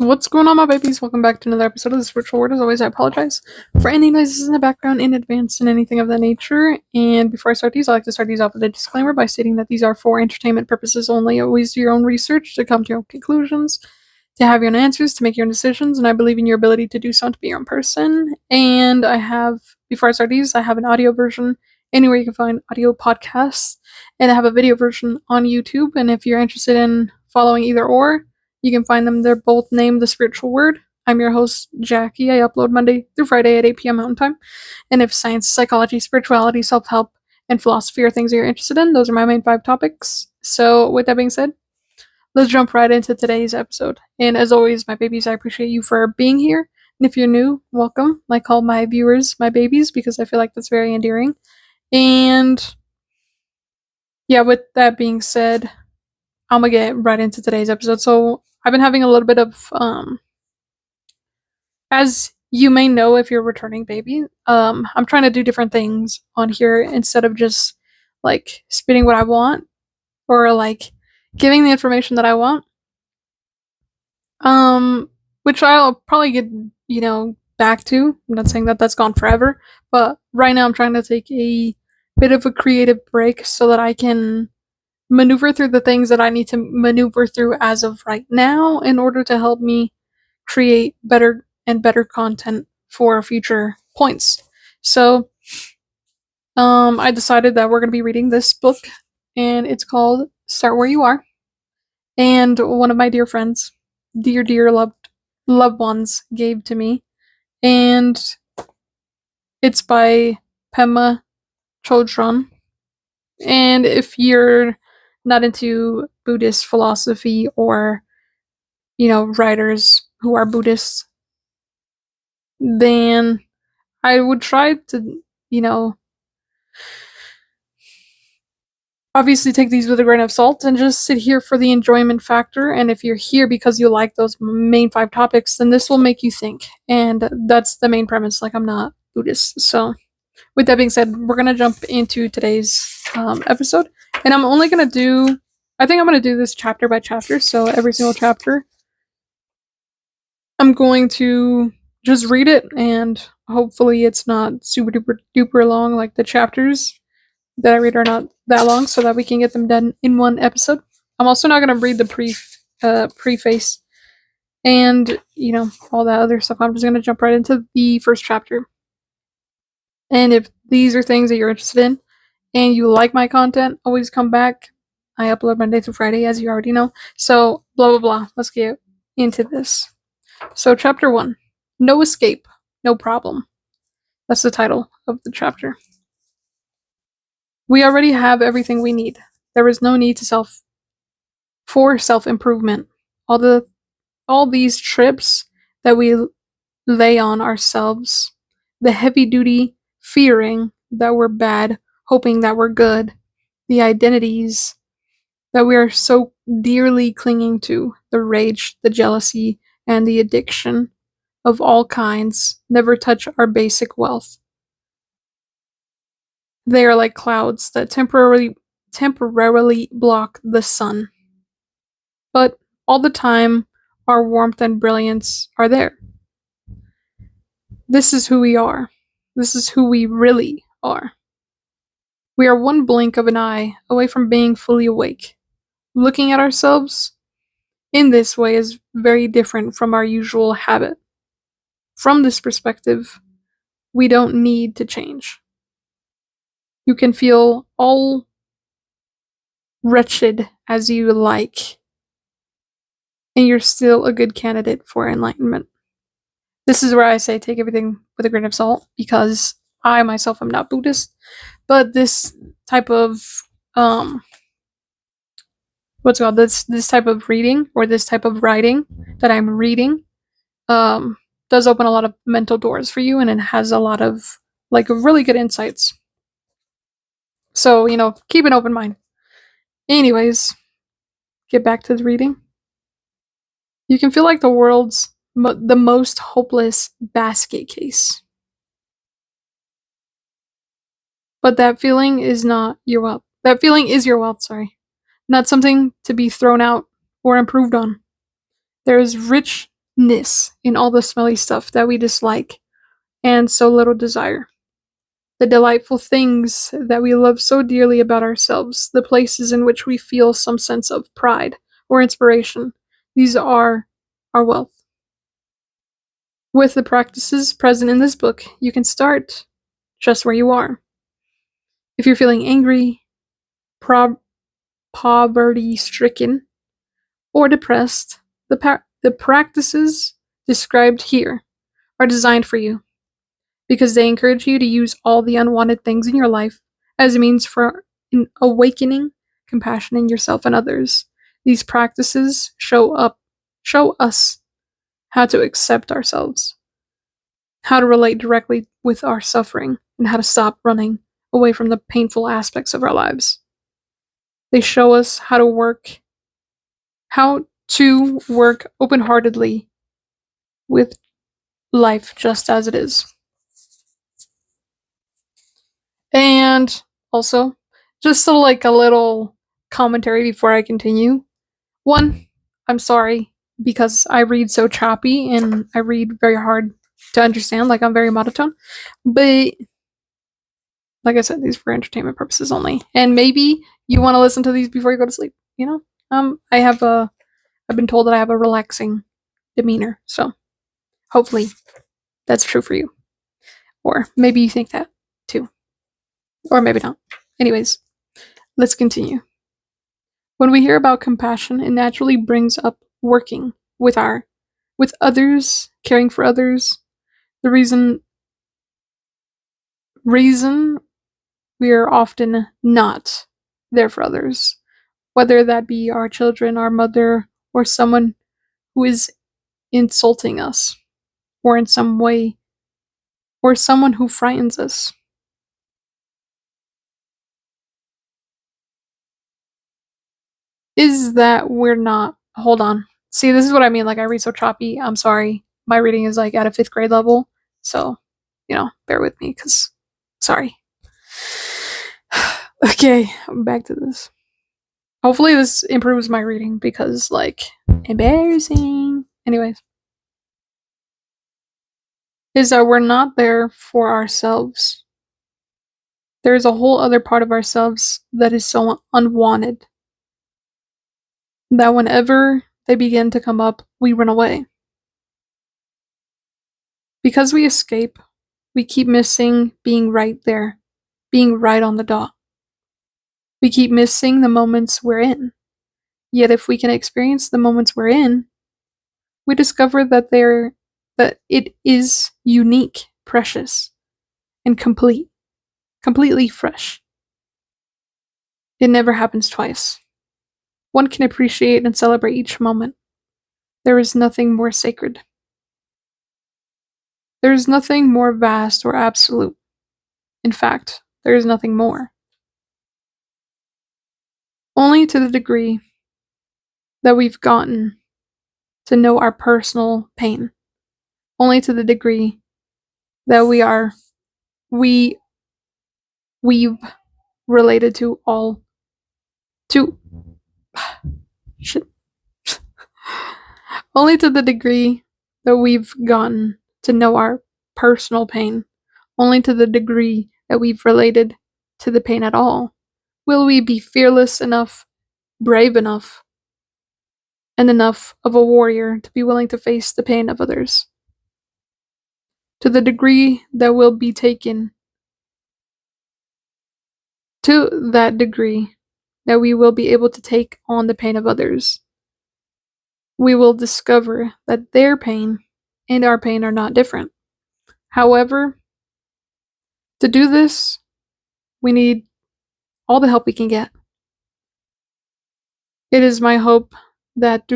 What's going on, my babies? Welcome back to another episode of The Spiritual Word. As always, I apologize for any noises in the background in advance and anything of that nature. And before I start these, I like to start these off with a disclaimer by stating that these are for entertainment purposes only. Always do your own research to come to your own conclusions, to have your own answers, to make your own decisions, and I believe in your ability to do so and to be your own person. And before I start these, I have an audio version anywhere you can find audio podcasts, and I have a video version on YouTube. And if you're interested in following either or, you can find them. They're both named The Spiritual Word. I'm your host, Jackie. I upload Monday through Friday at 8 p.m. Mountain Time. And if science, psychology, spirituality, self-help, and philosophy are things that you're interested in, those are my main 5 topics. So with that being said, let's jump right into today's episode. And as always, my babies, I appreciate you for being here. And if you're new, welcome. I call my viewers my babies because I feel like that's very endearing. And yeah, with that being said, I'm gonna get right into today's episode. So I've been having a little bit of, as you may know if you're a returning baby, I'm trying to do different things on here instead of just, like, spitting what I want or, like, giving the information that I want. Which I'll probably get, back to. I'm not saying that that's gone forever, but right now I'm trying to take a bit of a creative break so that I can maneuver through the things that I need to maneuver through as of right now in order to help me create better and better content for future points. So, I decided that we're going to be reading this book, and it's called Start Where You Are. And one of my dear friends, dear loved ones, gave to me, and it's by Pema Chodron. And if you're not into Buddhist philosophy or, writers who are Buddhists, then I would try to, obviously take these with a grain of salt and just sit here for the enjoyment factor. And if you're here because you like those main 5 topics, then this will make you think. And that's the main premise. Like, I'm not Buddhist. So with that being said, we're going to jump into today's episode. And I'm only going to do, I think I'm going to do this chapter by chapter. So every single chapter, I'm going to just read it, and hopefully it's not super duper long. Like, the chapters that I read are not that long, so that we can get them done in one episode. I'm also not going to read the preface and, all that other stuff. I'm just going to jump right into the first chapter. And if these are things that you're interested in and you like my content, always come back. I upload Monday through Friday, as you already know. So, blah, blah, blah. Let's get into this. So, chapter 1. No escape, no problem. That's the title of the chapter. We already have everything we need. There is no need for self-improvement. All these trips that we lay on ourselves, the heavy-duty fearing that we're bad, hoping that we're good, the identities that we are so dearly clinging to, the rage, the jealousy, and the addiction of all kinds never touch our basic wealth. They are like clouds that temporarily block the sun. But all the time, our warmth and brilliance are there. This is who we are. This is who we really are. We are one blink of an eye away from being fully awake. Looking at ourselves in this way is very different from our usual habit. From this perspective, we don't need to change. You can feel all wretched as you like, and you're still a good candidate for enlightenment. This is where I say take everything with a grain of salt, because I myself am not Buddhist, but this type of this type of reading, or this type of writing that I'm reading, does open a lot of mental doors for you, and it has a lot of, like, really good insights. So, keep an open mind. Anyways, get back to the reading. You can feel like the world's the most hopeless basket case. But that feeling is not your wealth. That feeling is your wealth, sorry. Not something to be thrown out or improved on. There is rich in all the smelly stuff that we dislike and so little desire. The delightful things that we love so dearly about ourselves, the places in which we feel some sense of pride or inspiration, these are our wealth. With the practices present in this book, you can start just where you are. If you're feeling angry, poverty-stricken, or depressed, the practices described here are designed for you because they encourage you to use all the unwanted things in your life as a means for awakening compassion in yourself and others. These practices show us how to accept ourselves, how to relate directly with our suffering, and how to stop running away from the painful aspects of our lives. They show us how to work open-heartedly with life just as it is. And also, just a little commentary before I continue. One, I'm sorry because I read so choppy and I read very hard to understand, like I'm very monotone. But like I said, these are for entertainment purposes only. And maybe you want to listen to these before you go to sleep, you know? I've been told that I have a relaxing demeanor, so hopefully that's true for you. Or maybe you think that too. Or maybe not. Anyways, let's continue. When we hear about compassion, it naturally brings up working with others, caring for others. The reason we are often not there for others, whether that be our children, our mother, or someone who is insulting us, or in some way, or someone who frightens us. Is that we're not. Hold on. See, this is what I mean. Like, I read so choppy. I'm sorry. My reading is like at a 5th grade level. So, bear with me because, sorry. Okay, back to this. Hopefully, this improves my reading because, embarrassing. Anyways, is that we're not there for ourselves. There is a whole other part of ourselves that is so unwanted that whenever they begin to come up, we run away. Because we escape, we keep missing being right there, being right on the dot. We keep missing the moments we're in. Yet if we can experience the moments we're in, we discover that it is unique, precious, and completely fresh. It never happens twice. One can appreciate and celebrate each moment. There is nothing more sacred. There is nothing more vast or absolute. In fact, there is nothing more. Only to the degree that we've gotten to know our personal pain. Only to the degree that we've related to shit. Only to the degree that we've gotten to know our personal pain, only to the degree that we've related to the pain at all, will we be fearless enough, brave enough, and enough of a warrior to be willing to face the pain of others. To the degree that will be taken, to that degree that we will be able to take on the pain of others, we will discover that their pain and our pain are not different. However, to do this, we need all the help we can get. It is my hope that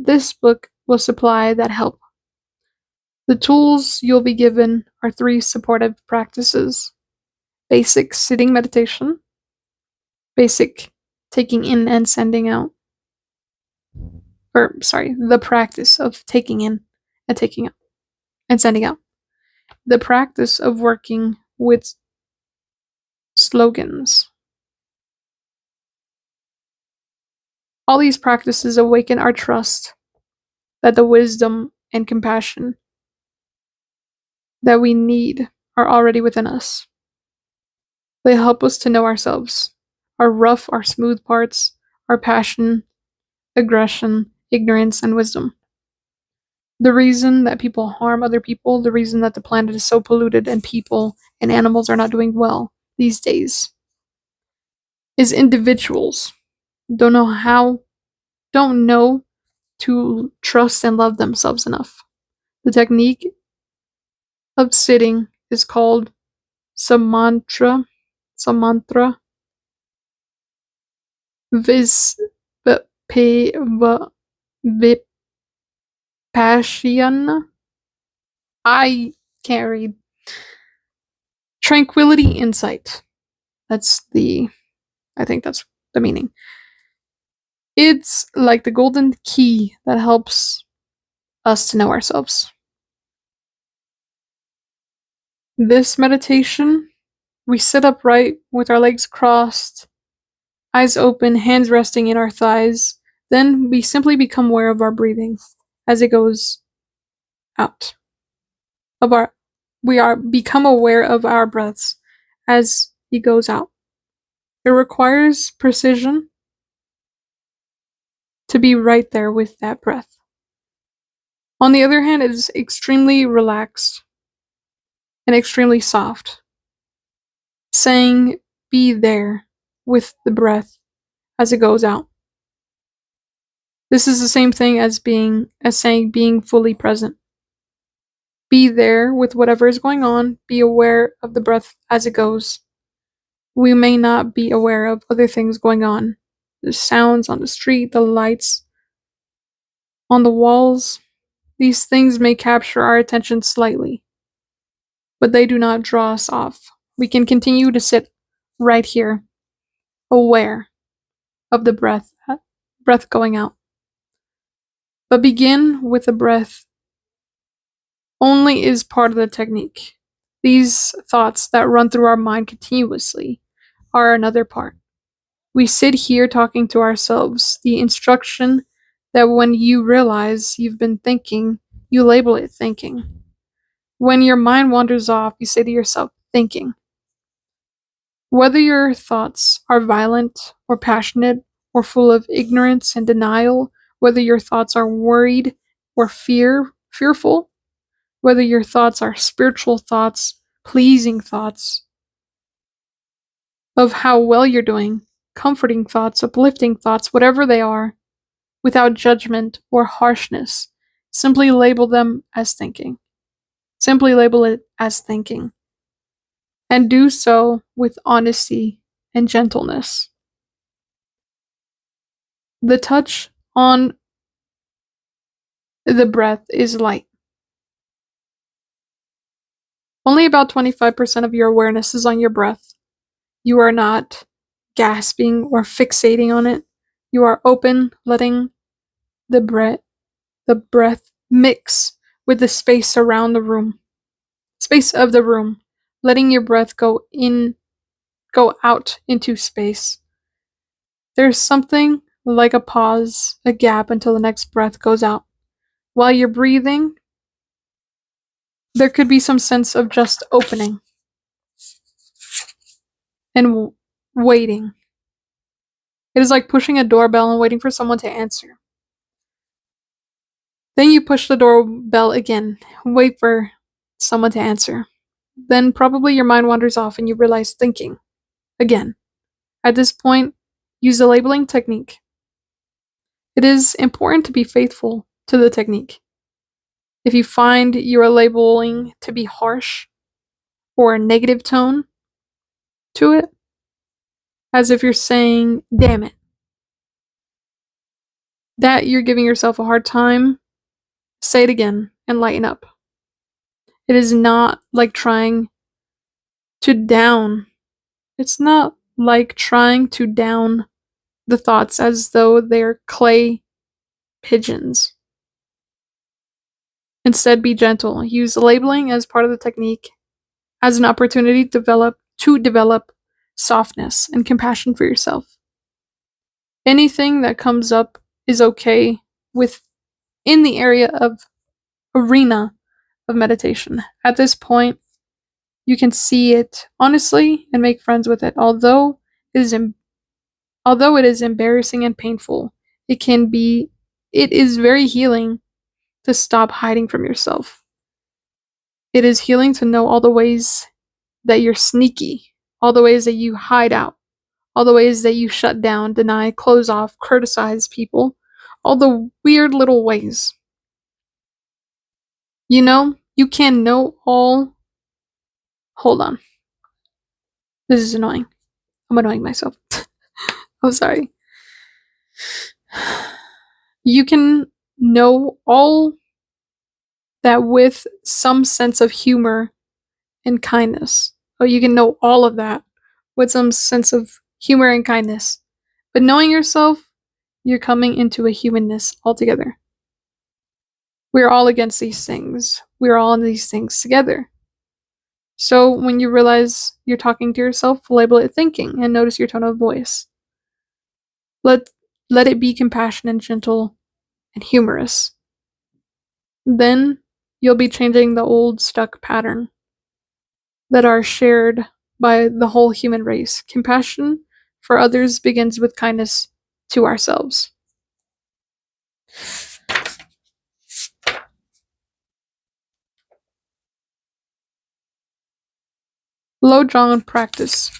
this book will supply that help. The tools you'll be given are 3 supportive practices: basic sitting meditation, basic taking in and sending out, the practice of taking in and taking out and sending out, the practice of working with slogans. All these practices awaken our trust that the wisdom and compassion that we need are already within us. They help us to know ourselves, our rough, our smooth parts, our passion, aggression, ignorance, and wisdom. The reason that people harm other people, the reason that the planet is so polluted and people and animals are not doing well these days, is individuals don't know to trust and love themselves enough. The technique of sitting is called Samantra Vipassana. I can't read. Tranquility insight. I think that's the meaning. It's like the golden key that helps us to know ourselves. This meditation, we sit upright with our legs crossed, eyes open, hands resting in our thighs. Then we simply become aware of our breathing as it goes out. Become aware of our breaths as he goes out. It requires precision to be right there with that breath. On the other hand, it is extremely relaxed and extremely soft, saying be there with the breath as it goes out. This is the same thing as saying being fully present. Be there with whatever is going on, be aware of the breath as it goes. We may not be aware of other things going on. The sounds on the street, the lights on the walls, these things may capture our attention slightly, but they do not draw us off. We can continue to sit right here, aware of the breath going out. But begin with the breath only is part of the technique. These thoughts that run through our mind continuously are another part. We sit here talking to ourselves. The instruction that when you realize you've been thinking, you label it thinking. When your mind wanders off, you say to yourself, thinking. Whether your thoughts are violent or passionate or full of ignorance and denial, whether your thoughts are worried or fearful, whether your thoughts are spiritual thoughts, pleasing thoughts of how well you're doing, comforting thoughts, uplifting thoughts, whatever they are, without judgment or harshness, simply label them as thinking. Simply label it as thinking. And do so with honesty and gentleness. The touch on the breath is light. Only about 25% of your awareness is on your breath. You are not gasping or fixating on it. You are open, letting the breath mix with the space around the room. Space of the room. Letting your breath go out into space. There's something like a pause, a gap until the next breath goes out. While you're breathing, there could be some sense of just opening and waiting. It is like pushing a doorbell and waiting for someone to answer. Then you push the doorbell again, wait for someone to answer. Then probably your mind wanders off and you realize thinking. Again. At this point, use the labeling technique. It is important to be faithful to the technique. If you find you are labeling to be harsh or a negative tone to it, as if you're saying, damn it, that you're giving yourself a hard time, say it again and lighten up. It is not like trying to down. It's not like trying to down the thoughts as though they're clay pigeons. Instead, be gentle. Use labeling as part of the technique as an opportunity to develop softness and compassion for yourself. Anything that comes up is okay with in the area of arena of meditation. At this point, you can see it honestly and make friends with it. Although it is embarrassing and painful, it is very healing to stop hiding from yourself. It is healing to know all the ways that you're sneaky, all the ways that you hide out, all the ways that you shut down, deny, close off, criticize people, all the weird little ways. You can know all. Hold on. This is annoying. I'm annoying myself. I'm sorry. You can know all that with some sense of humor and kindness. Oh, you can know all of that with some sense of humor and kindness. But knowing yourself, you're coming into a humanness altogether. We're all against these things. We're all in these things together. So when you realize you're talking to yourself, label it thinking and notice your tone of voice. Let it be compassionate and gentle and humorous. Then you'll be changing the old stuck pattern that are shared by the whole human race. Compassion for others begins with kindness to ourselves. Lojong practice.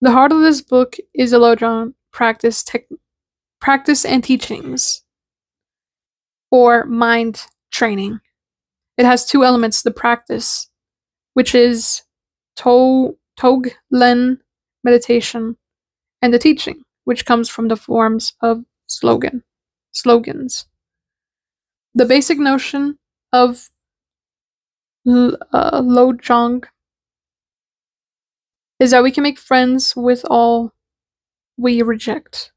The heart of this book is a Lojong practice and teachings, or mind training. It has two elements: the practice, which is Toglen meditation, and the teaching, which comes from the forms of slogans. The basic notion of Lojong is that we can make friends with all we reject,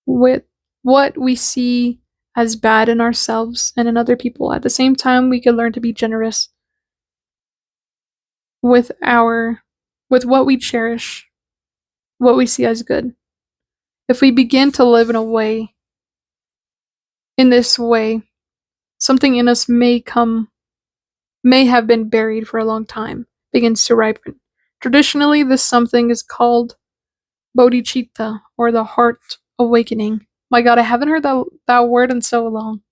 with what we see as bad in ourselves and in other people. At the same time, we can learn to be generous with what we cherish, what we see as good. If we begin to live in this way, something in us may have been buried for a long time, begins to ripen. Traditionally, this something is called bodhicitta, or the heart awakening. My god, I haven't heard that word in so long.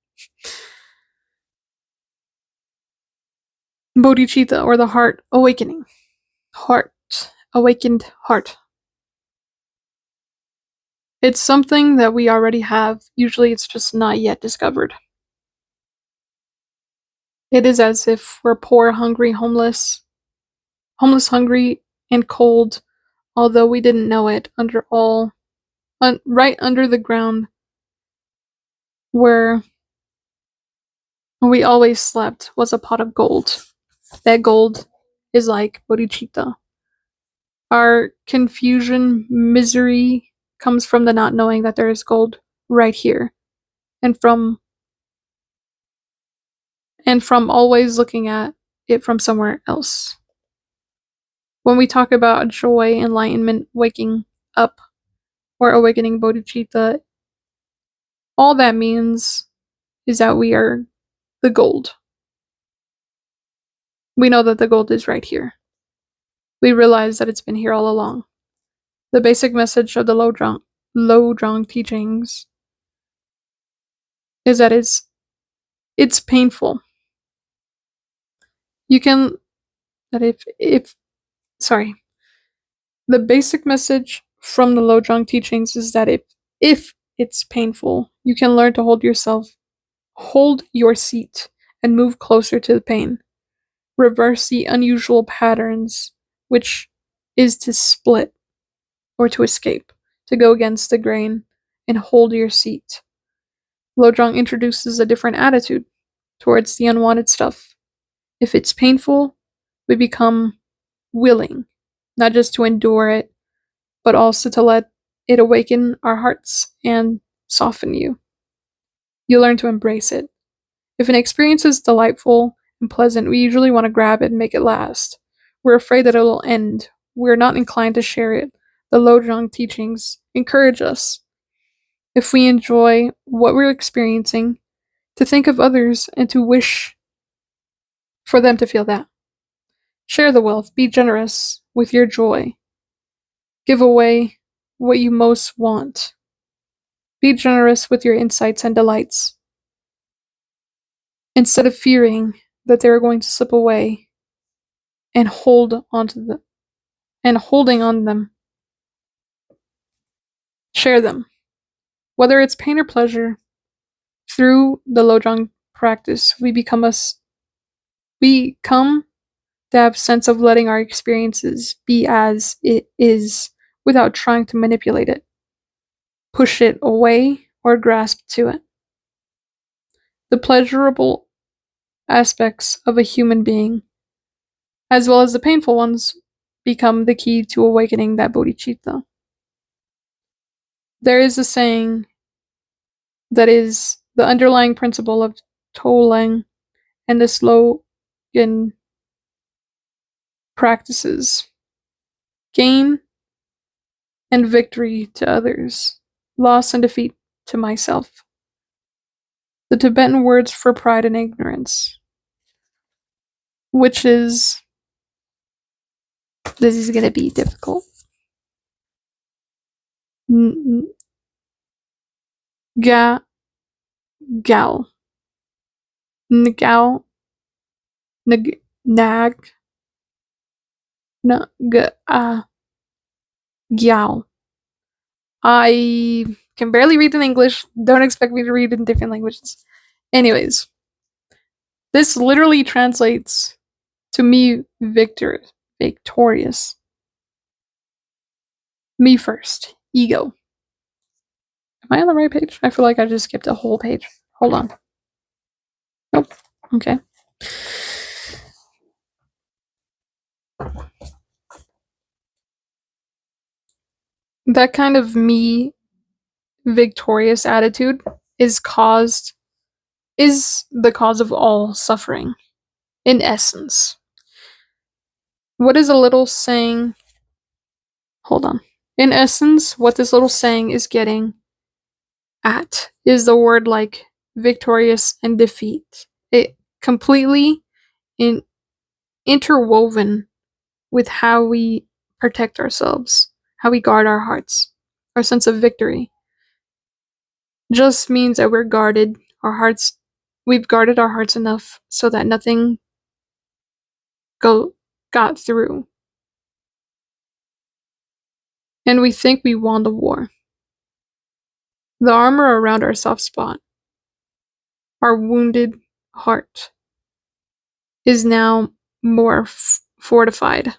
Bodhicitta, or the heart awakening. Heart. Awakened heart. It's something that we already have. Usually it's just not yet discovered. It is as if we're poor, hungry, homeless, hungry, and cold, although we didn't know it, right under the ground where we always slept was a pot of gold. That gold is like bodhicitta. Our confusion, misery comes from the not knowing that there is gold right here, and from always looking at it from somewhere else. When we talk about joy, enlightenment, waking up, or awakening bodhicitta, all that means is that we are the gold. We know that the gold is right here. We realize that it's been here all along. The basic message of the Lojong teachings is that it's painful. The basic message from the Lojong teachings is that if it's painful, you can learn to hold your seat, and move closer to the pain. Reverse the unusual patterns, which is to split or to escape, to go against the grain and hold your seat. Lojong introduces a different attitude towards the unwanted stuff. If it's painful, we become willing, not just to endure it, but also to let it awaken our hearts and soften you. You learn to embrace it. If an experience is delightful and pleasant, we usually want to grab it and make it last. We're afraid that it will end. We're not inclined to share it. The Lojong teachings encourage us if we enjoy what we're experiencing, to think of others and to wish for them to feel that. Share the wealth, be generous with your joy. Give away what you most want. Be generous with your insights and delights. Instead of fearing that they are going to slip away and holding on them. Share them. Whether it's pain or pleasure, through the Lojong practice, we come to have sense of letting our experiences be as it is without trying to manipulate it, push it away, or grasp to it. The pleasurable aspects of a human being, as well as the painful ones, become the key to awakening that bodhicitta. There is a saying that is the underlying principle of Toleng and the slogan practices: gain and victory to others, loss and defeat to myself. The Tibetan words for pride and ignorance, which is, this is going to be difficult. Gal, Ngal, Nag, Gyal. I can barely read in English. Don't expect me to read in different languages. Anyways, this literally translates to me victorious. Me first. Ego. Am I on the right page? I feel like I just skipped a whole page. Hold on. Nope. Okay. That kind of me victorious attitude is the cause of all suffering, in essence. What is a little saying? Hold on. In essence, what this little saying is getting at is the word like victorious and defeat. It completely interwoven with how we protect ourselves, how we guard our hearts. Our sense of victory just means that we've guarded our hearts enough so that nothing got through. And we think we won the war. The armor around our soft spot, our wounded heart, is now more fortified.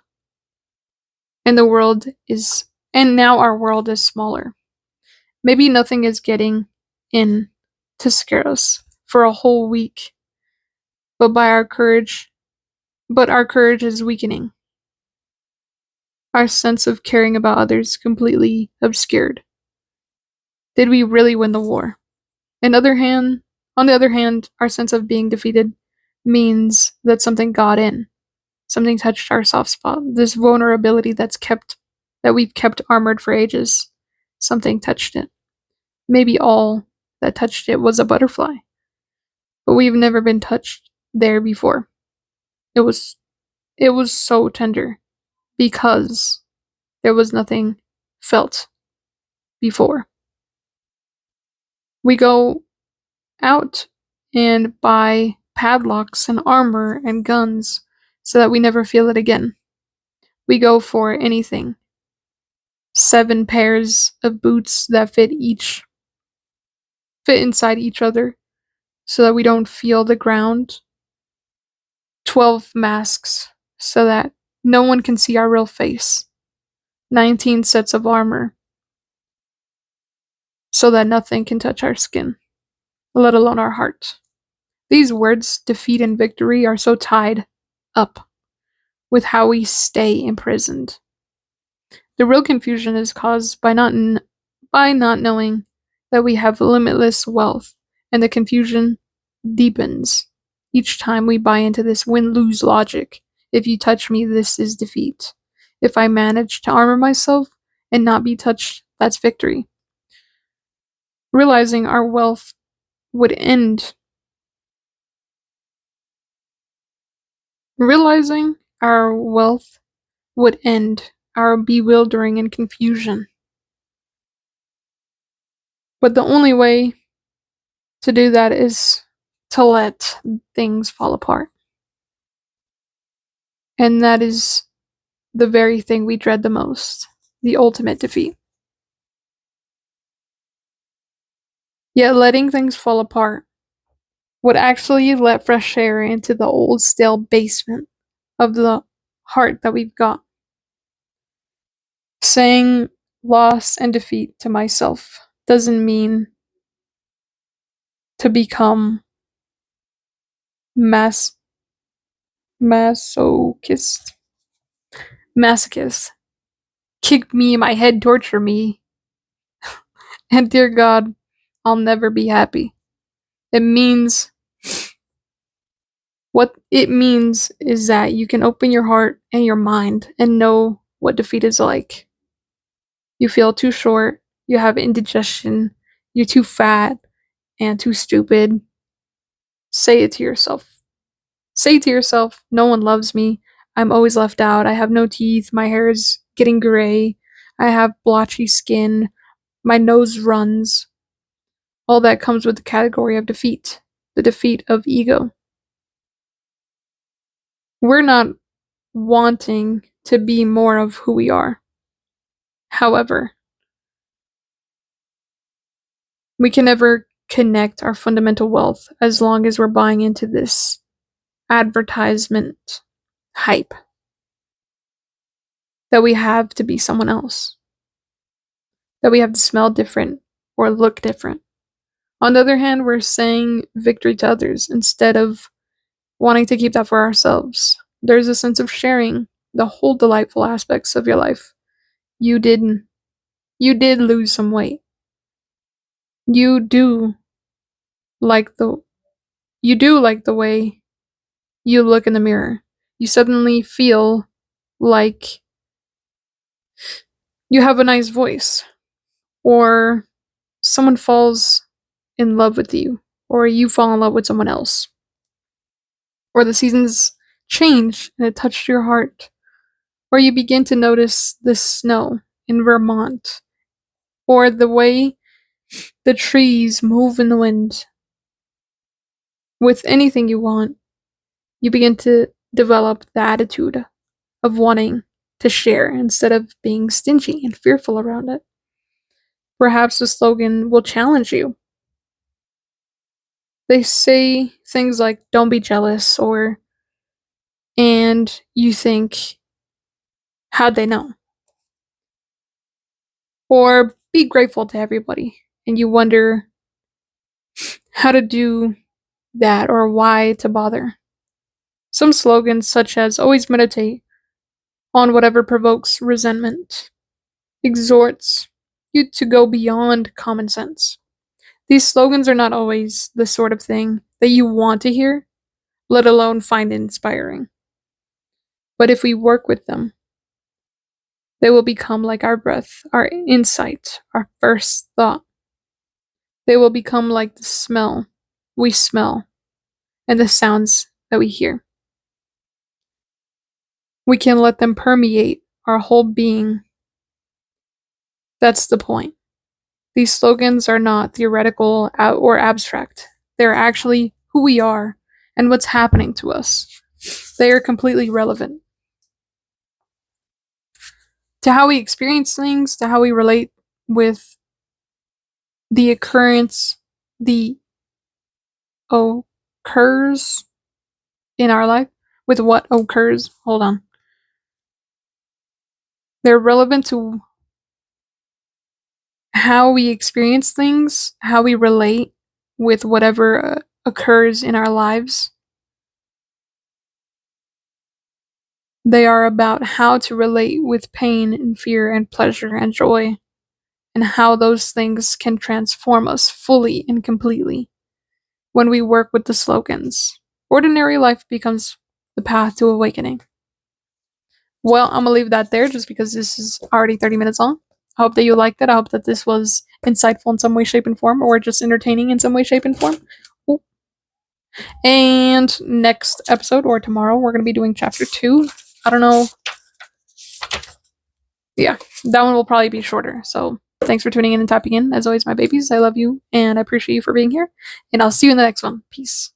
And now our world is smaller. Maybe nothing is getting in to scare us for a whole week. But our courage is weakening. Our sense of caring about others completely obscured. Did we really win the war? On the other hand, our sense of being defeated means that something got in. Something touched our soft spot. This vulnerability that we've kept armored for ages. Something touched it. Maybe all that touched it was a butterfly. But we've never been touched there before. It was so tender because there was nothing felt before. We go out and buy padlocks and armor and guns so that we never feel it again. We go for anything. 7 pairs of boots that fit inside each other so that we don't feel the ground. 12 masks so that no one can see our real face. 19 sets of armor so that nothing can touch our skin, let alone our heart. These words, defeat and victory, are so tied up with how we stay imprisoned. The real confusion is caused by not knowing that we have limitless wealth, and the confusion deepens each time we buy into this win-lose logic. If you touch me, this is defeat. If I manage to armor myself and not be touched, that's victory. realizing our wealth would end. Realizing our wealth would end our bewildering and confusion. But the only way to do that is to let things fall apart. And that is the very thing we dread the most, the ultimate defeat. Yet letting things fall apart would actually let fresh air into the old stale basement of the heart that we've got. Saying loss and defeat to myself doesn't mean to become masochist. Masochist. Kick me in my head, torture me. And dear God, I'll never be happy. What it means is that you can open your heart and your mind and know what defeat is like. You feel too short, you have indigestion, you're too fat and too stupid. Say it to yourself. Say to yourself, no one loves me. I'm always left out. I have no teeth. My hair is getting gray. I have blotchy skin. My nose runs. All that comes with the category of defeat. The defeat of ego. We're not wanting to be more of who we are. However, we can never connect our fundamental wealth as long as we're buying into this advertisement hype that we have to be someone else, that we have to smell different or look different. On the other hand, we're saying victory to others instead of wanting to keep that for ourselves. There's a sense of sharing the whole delightful aspects of your life. You did lose some weight. You do like the way you look in the mirror. You suddenly feel like you have a nice voice, or someone falls in love with you, or you fall in love with someone else, or the seasons change and it touched your heart, or you begin to notice the snow in Vermont, or the way the trees move in the wind. With anything you want, you begin to develop the attitude of wanting to share instead of being stingy and fearful around it. Perhaps the slogan will challenge you. They say things like, don't be jealous, or, and you think, how'd they know? Or be grateful to everybody, and you wonder how to do that or why to bother. Some slogans, such as always meditate on whatever provokes resentment, exhorts you to go beyond common sense. These slogans are not always the sort of thing that you want to hear, let alone find inspiring. But if we work with them, they will become like our breath, our insight, our first thought. They will become like the smell we smell and the sounds that we hear. We can let them permeate our whole being. That's the point. These slogans are not theoretical or abstract. They're actually who we are and what's happening to us. They are completely relevant to how we experience things, to how we relate with the occurs in our life, with what occurs. Hold on. They're relevant to how we experience things, how we relate with whatever occurs in our lives. They are about how to relate with pain and fear and pleasure and joy, and how those things can transform us fully and completely when we work with the slogans. Ordinary life becomes the path to awakening. Well, I'm gonna leave that there just because this is already 30 minutes long. I hope that you liked it. I hope that this was insightful in some way, shape, and form, or just entertaining in some way, shape, and form. Ooh. And next episode, or tomorrow, we're going to be doing chapter 2. I don't know. Yeah, that one will probably be shorter. So thanks for tuning in and tapping in. As always, my babies, I love you and I appreciate you for being here. And I'll see you in the next one. Peace.